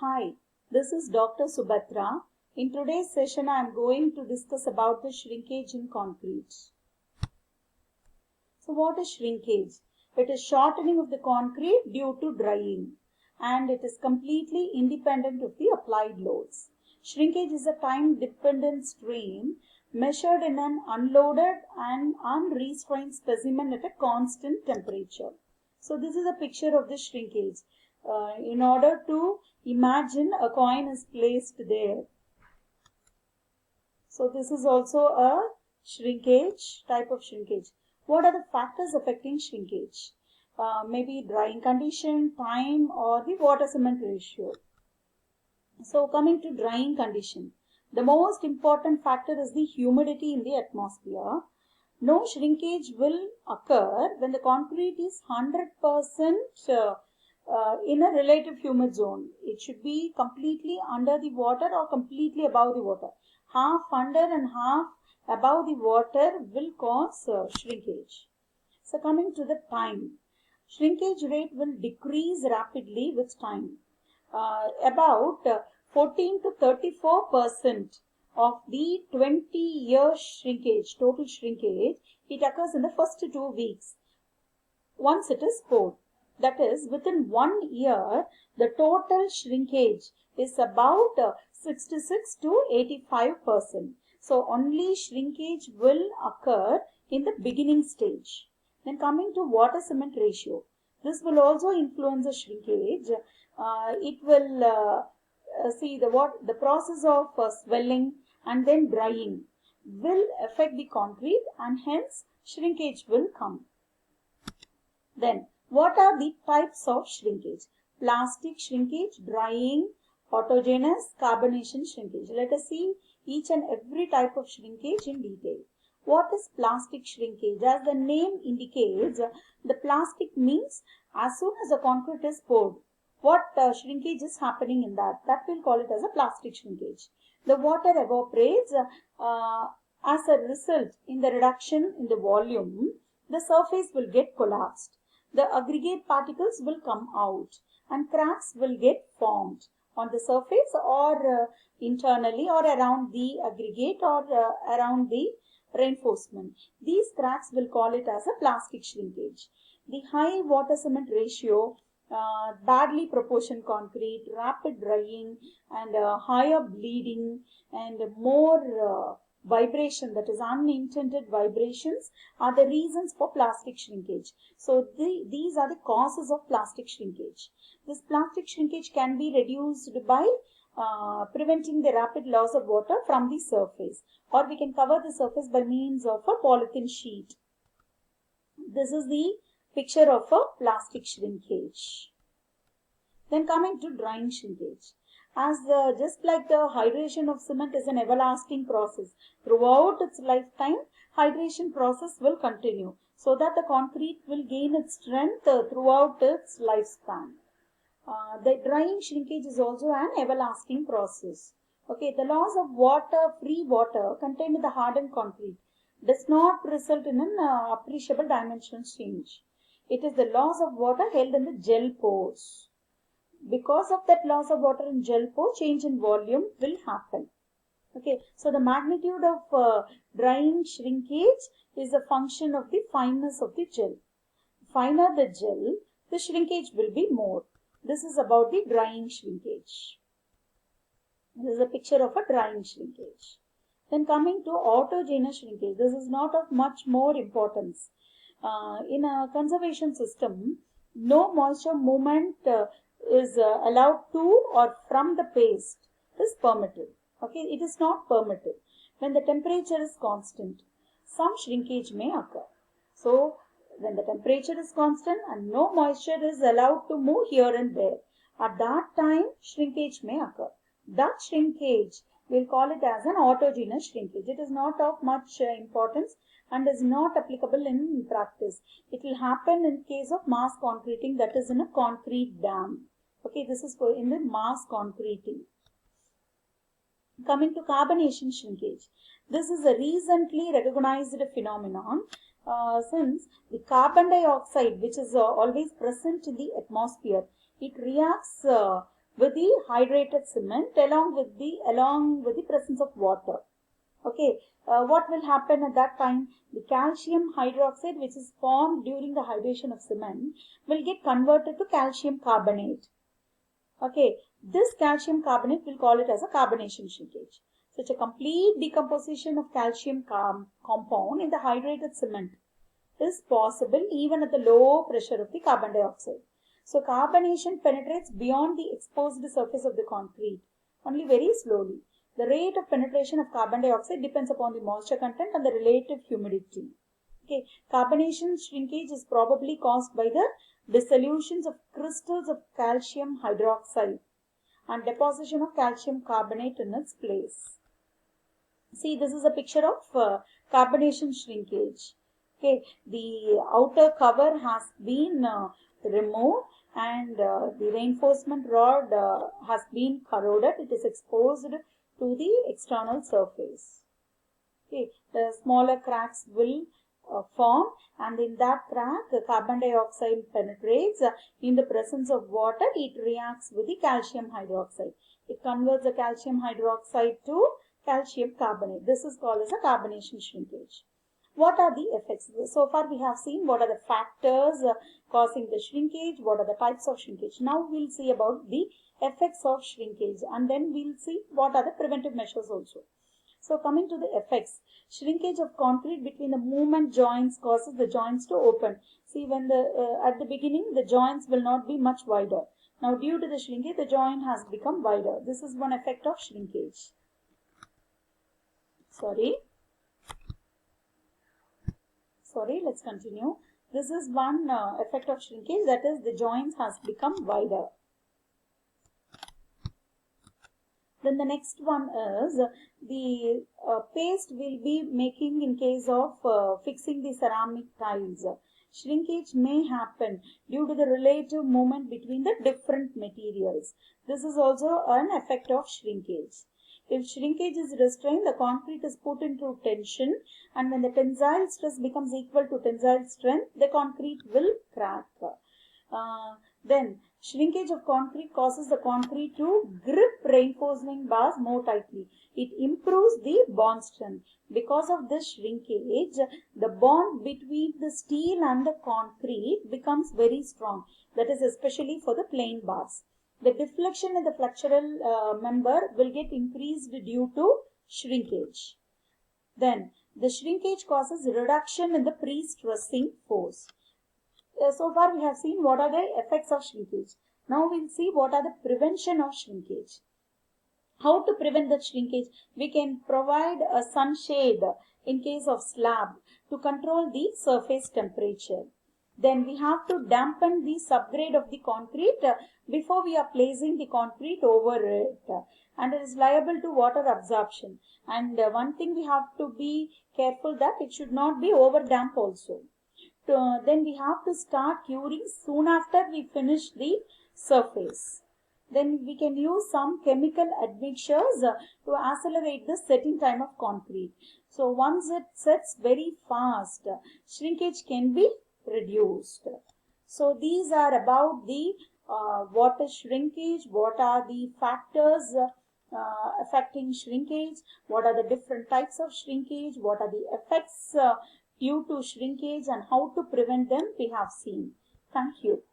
Hi, this is Dr. Subhatra. In today's session, I am going to discuss about the shrinkage in concrete. So what is shrinkage? It is shortening of the concrete due to drying, and it is completely independent of the applied loads. Shrinkage is a time-dependent strain measured in an unloaded and unrestrained specimen at a constant temperature. So this is a picture of the shrinkage. In order to imagine a coin is placed there. So this is also a shrinkage, type of shrinkage. What are the factors affecting shrinkage? Maybe drying condition, time, or the water cement ratio. So coming to drying condition, the most important factor is the humidity in the atmosphere. No shrinkage will occur when the concrete is 100% in a relative humid zone. It should be completely under the water or completely above the water. Half under and half above the water will cause shrinkage. So coming to the time, shrinkage rate will decrease rapidly with time. About 14 to 34% of the 20-year shrinkage, total shrinkage, it occurs in the first 2 weeks once it is poured. That is, within 1 year, the total shrinkage is about 66 to 85%. So only shrinkage will occur in the beginning stage. Then coming to water cement ratio, this will also influence the shrinkage. It will see the process of swelling and then drying will affect the concrete, and hence shrinkage will come. Then what are the types of shrinkage? Plastic shrinkage, drying, autogenous, carbonation shrinkage. Let us see each and every type of shrinkage in detail. What is plastic shrinkage? As the name indicates, the plastic means as soon as the concrete is poured, what shrinkage is happening in that we'll call it as a plastic shrinkage. The water evaporates as a result in the reduction in the volume, the surface will get collapsed. The aggregate particles will come out and cracks will get formed on the surface or internally or around the aggregate or around the reinforcement. These cracks will call it as a plastic shrinkage. The high water cement ratio, badly proportioned concrete, rapid drying, and higher bleeding, and more vibration, that is unintended vibrations, are the reasons for plastic shrinkage. So these are the causes of plastic shrinkage. This plastic shrinkage can be reduced by preventing the rapid loss of water from the surface, or we can cover the surface by means of a polythene sheet. This is the picture of a plastic shrinkage. Then coming to drying shrinkage. As just like the hydration of cement is an everlasting process, throughout its lifetime, hydration process will continue so that the concrete will gain its strength throughout its lifespan. The drying shrinkage is also an everlasting process. Okay, the loss of water, free water contained in the hardened concrete does not result in an appreciable dimensional change. It is the loss of water held in the gel pores. Because of that loss of water in gel pore, change in volume will happen. Okay, so the magnitude of drying shrinkage is a function of the fineness of the gel. Finer the gel, the shrinkage will be more. This is about the drying shrinkage. This is a picture of a drying shrinkage. Then coming to autogenous shrinkage, this is not of much more importance. In a conservation system, no moisture movement is allowed to or from the paste is permitted. Okay, it is not permitted. When the temperature is constant, some shrinkage may occur. So when the temperature is constant and no moisture is allowed to move here and there, at that time shrinkage may occur. That shrinkage, we'll call it as an autogenous shrinkage. It is not of much importance and is not applicable in practice. It will happen in case of mass concreting, that is in a concrete dam. Okay, this is in the mass concreting. Coming to carbonation shrinkage. This is a recently recognized phenomenon since the carbon dioxide, which is always present in the atmosphere, it reacts with the hydrated cement along with the presence of water. Okay, what will happen at that time? The calcium hydroxide, which is formed during the hydration of cement, will get converted to calcium carbonate. Okay, this calcium carbonate, we'll call it as a carbonation shrinkage. Such a complete decomposition of calcium compound in the hydrated cement is possible even at the low pressure of the carbon dioxide. So carbonation penetrates beyond the exposed surface of the concrete, only very slowly. The rate of penetration of carbon dioxide depends upon the moisture content and the relative humidity. Okay, carbonation shrinkage is probably caused by the dissolutions of crystals of calcium hydroxide and deposition of calcium carbonate in its place. See, this is a picture of carbonation shrinkage. Okay, the outer cover has been removed and the reinforcement rod has been corroded. It is exposed to the external surface. Okay, the smaller cracks will form, and in that crack the carbon dioxide penetrates. In the presence of water, it reacts with the calcium hydroxide. It converts the calcium hydroxide to calcium carbonate. This is called as a carbonation shrinkage. What are the effects? So far we have seen what are the factors causing the shrinkage, what are the types of shrinkage. Now we'll see about the effects of shrinkage, and then we'll see what are the preventive measures also. So coming to the effects, shrinkage of concrete between the movement joints causes the joints to open. See, when at the beginning the joints will not be much wider. Now due to the shrinkage, the joint has become wider. This is one effect of shrinkage. Sorry, let's continue. This is one effect of shrinkage, that is the joints has become wider. Then the next one is the paste will be making in case of fixing the ceramic tiles. Shrinkage may happen due to the relative movement between the different materials. This is also an effect of shrinkage. If shrinkage is restrained, the concrete is put into tension, and when the tensile stress becomes equal to tensile strength, the concrete will crack. Then shrinkage of concrete causes the concrete to grip reinforcing bars more tightly. It improves the bond strength. Because of this shrinkage, the bond between the steel and the concrete becomes very strong. That is especially for the plain bars. The deflection in the flexural member will get increased due to shrinkage. Then the shrinkage causes reduction in the pre-stressing force. So far we have seen what are the effects of shrinkage. Now we'll see what are the prevention of shrinkage. How to prevent the shrinkage? We can provide a sunshade in case of slab to control the surface temperature. Then we have to dampen the subgrade of the concrete before we are placing the concrete over it, and it is liable to water absorption. And one thing we have to be careful that it should not be over damp also. Then we have to start curing soon after we finish the surface. Then we can use some chemical admixtures to accelerate the setting time of concrete. So once it sets very fast, shrinkage can be reduced. So these are about the what is shrinkage, what are the factors affecting shrinkage, what are the different types of shrinkage, what are the effects due to shrinkage, and how to prevent them we have seen. Thank you.